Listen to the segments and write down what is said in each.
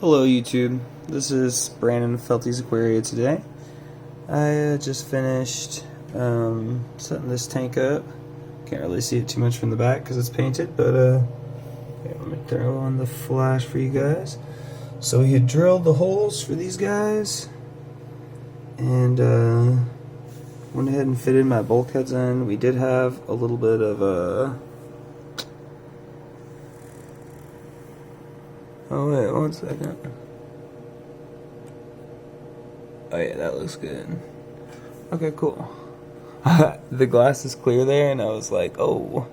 Hello YouTube, this is Brandon Felties Aquaria today. I just finished setting this tank up. Can't really see it too much from the back because it's painted, but let me throw on the flash for you guys. So we had drilled the holes for these guys and went ahead and fitted my bulkheads in. We did have a little bit of a oh wait, 1 second. Oh yeah, that looks good. Okay, cool. The glass is clear there, and I was like, oh.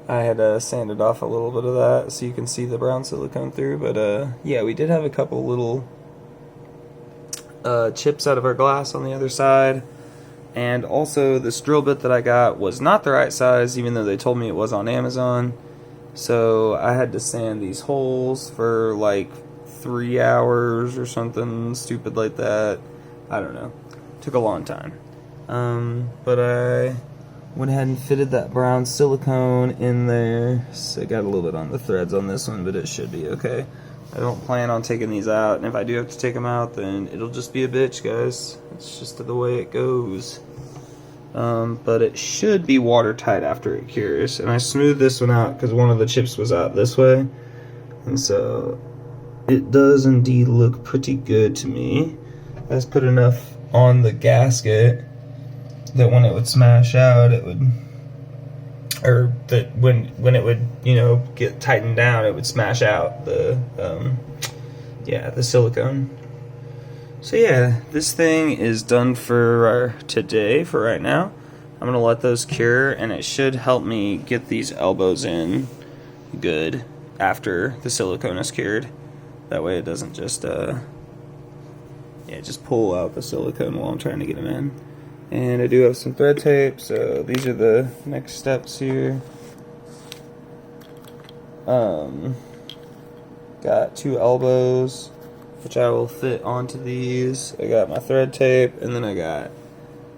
I had sanded off a little bit of that so you can see the brown silicone through, but yeah, we did have a couple little chips out of our glass on the other side. And also, this drill bit that I got was not the right size, even though they told me it was on Amazon. So I had to sand these holes for like 3 hours or something stupid like that. I don't know. Took a long time. But I went ahead and fitted that brown silicone in there. So I got a little bit on the threads on this one, but it should be okay. I don't plan on taking these out, and if I do have to take them out, then it'll just be a bitch, guys. It's just the way it goes. But it should be watertight after it cures. And I smoothed this one out because one of the chips was out this way. And so it does indeed look pretty good to me. I just put enough on the gasket that when it would smash out, it would, or that when it would, you know, get tightened down, it would smash out the, yeah, the silicone. So yeah, this thing is done for today, for right now. I'm going to let those cure, and it should help me get these elbows in good after the silicone is cured. That way it doesn't just, yeah, just pull out the silicone while I'm trying to get them in. And I do have some thread tape, so these are the next steps here. Got 2 elbows, which I will fit onto these. I got my thread tape, and then I got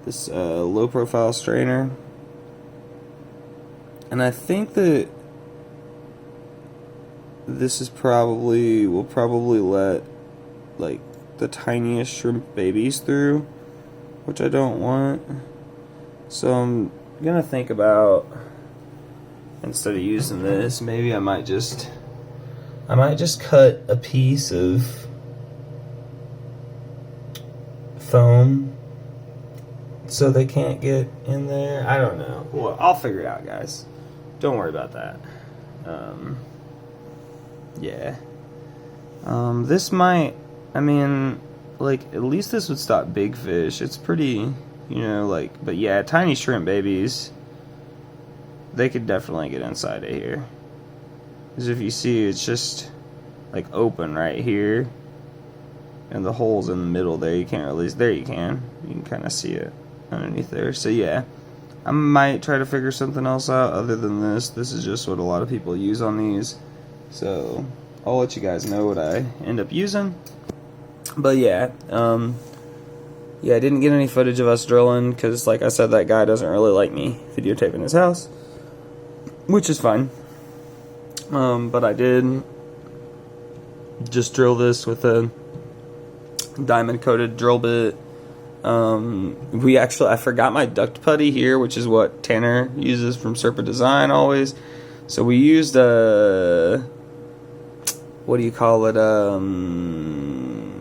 this low profile strainer. And I think that this is probably, will probably let like the tiniest shrimp babies through, which I don't want. So I'm gonna think about, instead of using this, maybe I might just cut a piece of foam so they can't get in there. I don't know. Well, I'll figure it out, guys. Don't worry about that. Yeah. This might, I mean, like, at least this would stop big fish. It's pretty, you know, like, but yeah, tiny shrimp babies, they could definitely get inside of here. Because if you see, it's just like open right here, and the hole's in the middle there. You can't really, there you can kind of see it underneath there. So yeah, I might try to figure something else out other than this. This is just what a lot of people use on these, so I'll let you guys know what I end up using. But yeah, yeah, I didn't get any footage of us drilling because, like I said, that guy doesn't really like me videotaping his house, which is fine. But I did just drill this with a diamond coated drill bit. I forgot my duct putty here, which is what Tanner uses from Serpent Design always. So we used what do you call it,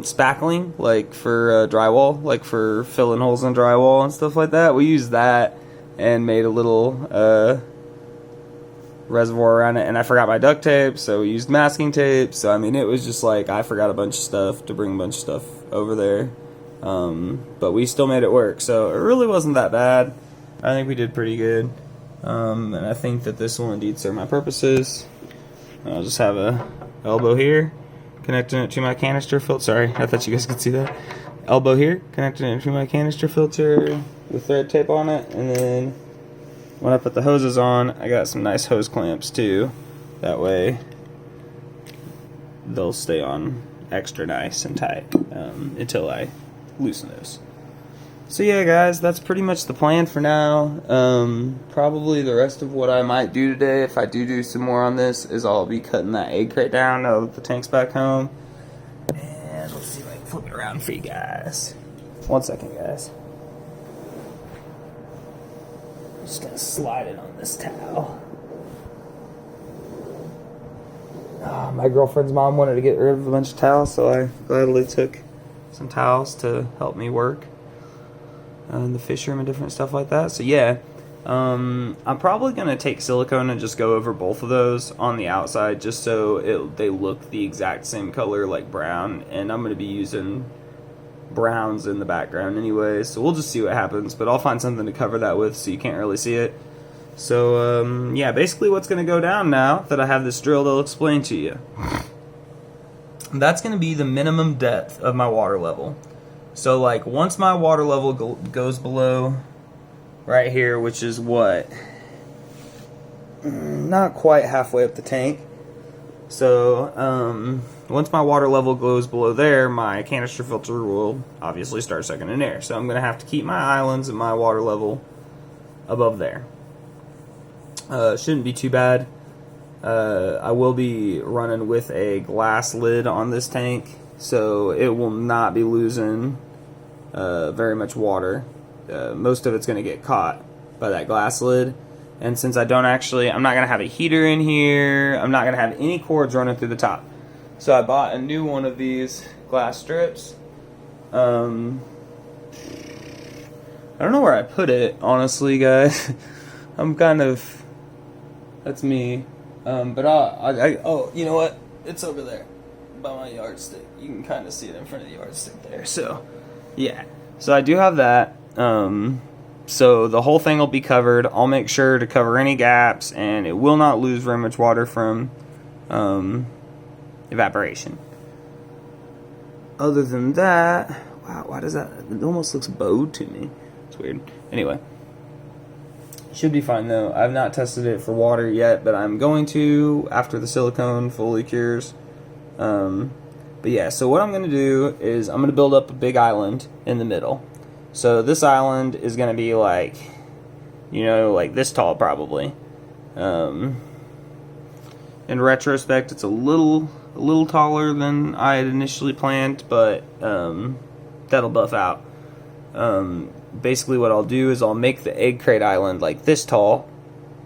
spackling, like for drywall, like for filling holes in drywall and stuff like that. We used that and made a little reservoir around it, and I forgot my duct tape, so we used masking tape. So I mean, it was just like I forgot a bunch of stuff to bring a bunch of stuff over there, but we still made it work, so it really wasn't that bad. I think we did pretty good, and I think that this will indeed serve my purposes. I'll just have a elbow here connecting it to my canister filter. Sorry, I thought you guys could see that. Elbow here connecting it to my canister filter with thread tape on it, and then when I put the hoses on, I got some nice hose clamps too. That way they'll stay on extra nice and tight until I loosen those. So yeah, guys, that's pretty much the plan for now. Probably the rest of what I might do today, if I do some more on this, is I'll be cutting that egg crate down now that the tank's back home. And let's see if I can flip it around for you guys. 1 second, guys. I'm just gonna slide it on this towel. My girlfriend's mom wanted to get rid of a bunch of towels, so I gladly took some towels to help me work. And the fish room and different stuff like that. So yeah, I'm probably gonna take silicone and just go over both of those on the outside, just so they look the exact same color, like brown. And I'm gonna be using browns in the background anyway, so we'll just see what happens. But I'll find something to cover that with, so you can't really see it. So yeah, basically what's gonna go down now that I have this drilled, I'll explain to you. That's gonna be the minimum depth of my water level. So like once my water level goes below right here, which is what, not quite halfway up the tank. So once my water level goes below there, my canister filter will obviously start sucking in air. So I'm gonna have to keep my islands and my water level above there. Shouldn't be too bad. I will be running with a glass lid on this tank, so it will not be losing very much water. Most of it's going to get caught by that glass lid. And since I'm not going to have a heater in here, I'm not going to have any cords running through the top. So I bought a new one of these glass strips. I don't know where I put it, honestly, guys. That's me. But oh, you know what? It's over there by my yardstick. You can kind of see it in front of the yardstick there. So, yeah. So I do have that. So the whole thing will be covered. I'll make sure to cover any gaps, and it will not lose very much water from evaporation. Other than that, wow, why does that? It almost looks bowed to me. It's weird. Anyway. Should be fine though. I've not tested it for water yet, but I'm going to after the silicone fully cures. But yeah, so what I'm going to do is I'm going to build up a big island in the middle. So this island is going to be like, like this tall probably. In retrospect, it's a little taller than I had initially planned, but that'll buff out. Basically what I'll do is I'll make the egg crate island like this tall.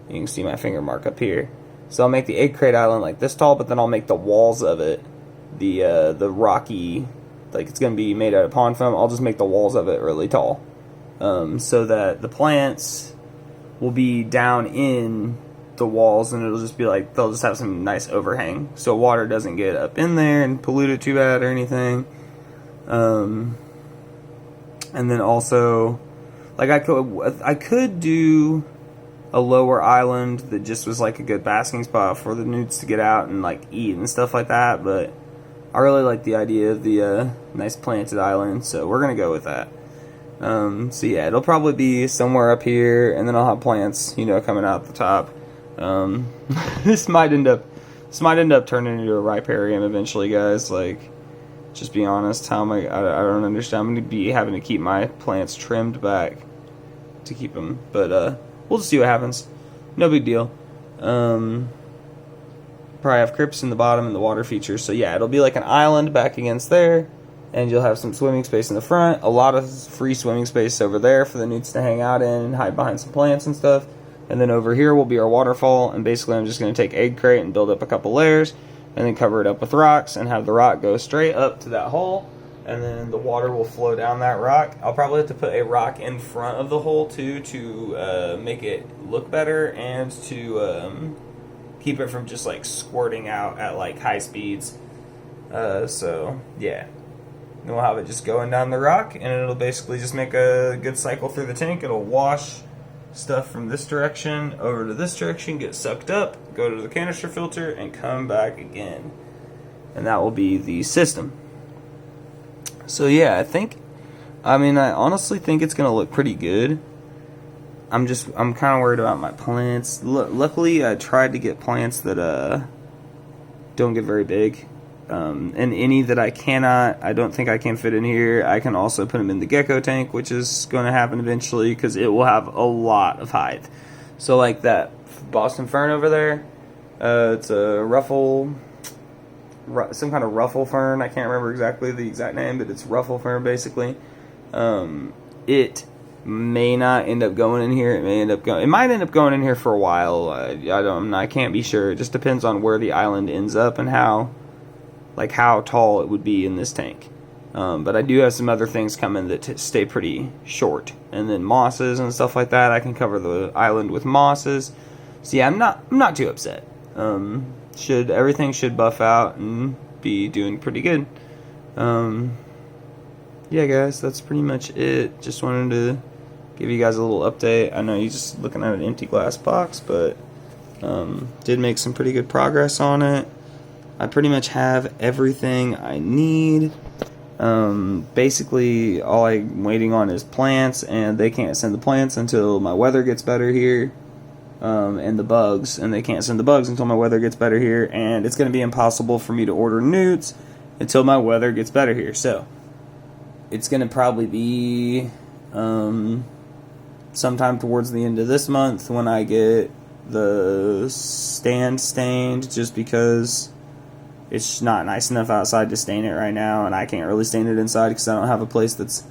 You can see my finger mark up here. So I'll make the egg crate island like this tall, but then I'll make the walls of it the rocky, like it's going to be made out of pond foam. I'll just make the walls of it really tall, so that the plants will be down in the walls, and it'll just be like they'll just have some nice overhang, so water doesn't get up in there and pollute it too bad or anything. And then also, like I could do a lower island that just was like a good basking spot for the newts to get out and like eat and stuff like that, but I really like the idea of the nice planted island, so we're gonna go with that. So yeah, it'll probably be somewhere up here, and then I'll have plants, coming out the top. This might end up turning into a riparium eventually, guys. Like, just be honest, I don't understand. I'm gonna be having to keep my plants trimmed back to keep them, but we'll just see what happens. No big deal. Probably have crypts in the bottom and the water features. So yeah, it'll be like an island back against there, and you'll have some swimming space in the front. A lot of free swimming space over there for the newts to hang out in and hide behind some plants and stuff. And then over here will be our waterfall, and basically I'm just going to take egg crate and build up a couple layers, and then cover it up with rocks, and have the rock go straight up to that hole, and then the water will flow down that rock. I'll probably have to put a rock in front of the hole too, to make it look better, and to keep it from just like squirting out at like high speeds. So yeah, then we'll have it just going down the rock, and it'll basically just make a good cycle through the tank. It'll wash stuff from this direction over to this direction, get sucked up, go to the canister filter, and come back again. And that will be the system. So yeah, I honestly think it's gonna look pretty good. I'm kind of worried about my plants. Luckily, I tried to get plants that don't get very big. And any that I cannot, I don't think I can fit in here, I can also put them in the gecko tank, which is going to happen eventually because it will have a lot of height. So like that Boston fern over there, it's a ruffle, some kind of ruffle fern. I can't remember exactly the exact name, but it's ruffle fern basically. It may not end up going in here. It might end up going in here for a while. I can't be sure. It just depends on where the island ends up and how tall it would be in this tank. But I do have some other things coming that stay pretty short, and then mosses and stuff like that. I can cover the island with mosses. So yeah, I'm not too upset. Everything should buff out and be doing pretty good. Yeah, guys, that's pretty much it. Just wanted to give you guys a little update. I know you're just looking at an empty glass box, but did make some pretty good progress on it. I pretty much have everything I need. Basically, all I'm waiting on is plants, and they can't send the plants until my weather gets better here. And the bugs, and they can't send the bugs until my weather gets better here, and it's going to be impossible for me to order newts until my weather gets better here. So it's going to probably be sometime towards the end of this month when I get the stand stained, just because it's not nice enough outside to stain it right now, and I can't really stain it inside because I don't have a place that's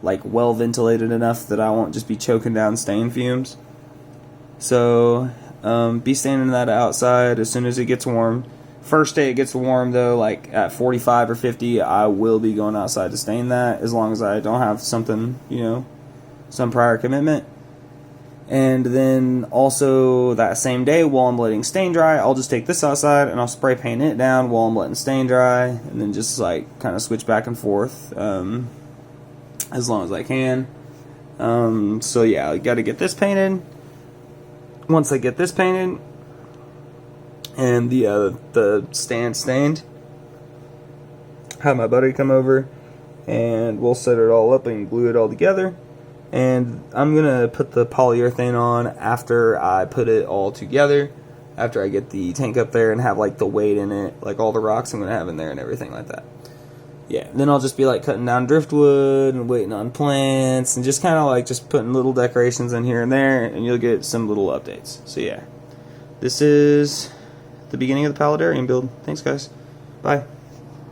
like well ventilated enough that I won't just be choking down stain fumes. So be staining that outside as soon as it gets warm. First day it gets warm though, like at 45 or 50, I will be going outside to stain that, as long as I don't have something, some prior commitment. And then also that same day, while I'm letting stain dry, I'll just take this outside and I'll spray paint it down while I'm letting stain dry, and then just like kind of switch back and forth as long as I can. So yeah, I got to get this painted. Once I get this painted and the stand stained, have my buddy come over and we'll set it all up and glue it all together. And I'm gonna put the polyurethane on after I put it all together, after I get the tank up there and have like the weight in it, like all the rocks I'm gonna have in there and everything like that. Yeah, then I'll just be like cutting down driftwood and waiting on plants and just kind of like just putting little decorations in here and there, and you'll get some little updates. So yeah, this is the beginning of the Paludarium build. Thanks, guys. Bye.